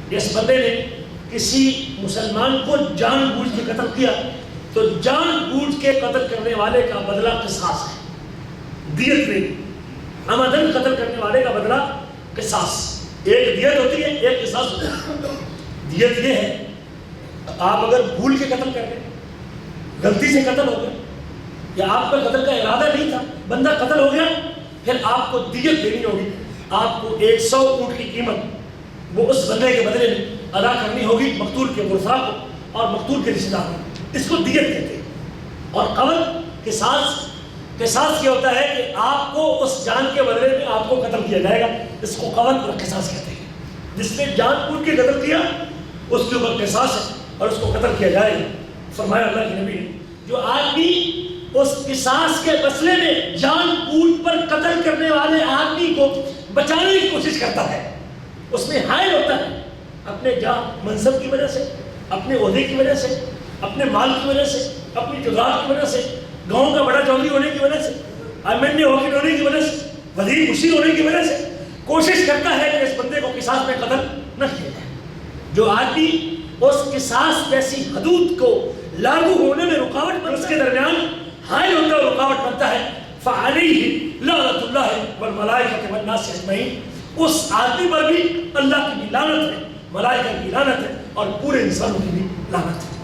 اس بندے نے کسی مسلمان کو جان بوجھ کے قتل کیا تو جان بوجھ کے قتل کرنے والے کا بدلہ قصاص ہے، دیت نہیں۔ عمدن قتل کرنے والے کا بدلہ قصاص، ایک دیت ہوتی ہے، ایک قصاص ہوتا ہے۔ دیت یہ ہے آپ اگر بھول کے قتل کر گئے، غلطی سے قتل ہو گئے، یا آپ کا قتل کا ارادہ نہیں تھا، بندہ قتل ہو گیا، پھر آپ کو دیت دینی ہوگی، آپ کو 100 اونٹ کی قیمت وہ اس بندے کے بدلے میں ادا کرنی ہوگی، مقتول کے ورثاء کو اور مقتول کے رشتہ داروں کو، اس کو دیت کہتے ہیں۔ اور قول قصاص کیا ہوتا ہے کہ آپ کو اس جان کے بدلے میں آپ کو قتل کیا جائے گا، اس کو قول اور قصاص کہتے ہیں۔ جس نے جان بوجھ کے قتل کیا اس کے اوپر قصاص ہے اور اس کو قتل کیا جائے گا۔ فرمایا اللہ کے نبی نے جو آدمی اس قصاص کے مسئلے میں جان بوجھ پر قتل کرنے والے آدمی کو بچانے کی کوشش کرتا ہے، اس میں حائل ہوتا ہے اپنے منصب کی وجہ سے، اپنے عہدے کی وجہ سے، اپنے مال کی وجہ سے، اپنی جذبات کی وجہ سے، گاؤں کا بڑا چودھری ہونے کی وجہ سے، ایمنڈے ہونے کی وجہ سے، وزیر مشیر ہونے کی وجہ سے کوشش کرتا ہے کہ اس بندے کو قصاص میں قتل نہ کیا جائے۔ جو آدمی اس قصاص جیسی حدود کو لاگو ہونے میں رکاوٹ بن اس کے درمیان حائل ہوتا ہے، رکاوٹ بنتا ہے، فعلیہ لعنت اللہ والملائکۃ والناس اجمعین، اس آدمی پر بھی اللہ کی بھی لعنت ہے، ملائکہ کی لعنت ہے اور پورے انسانوں کی بھی لعنت ہے۔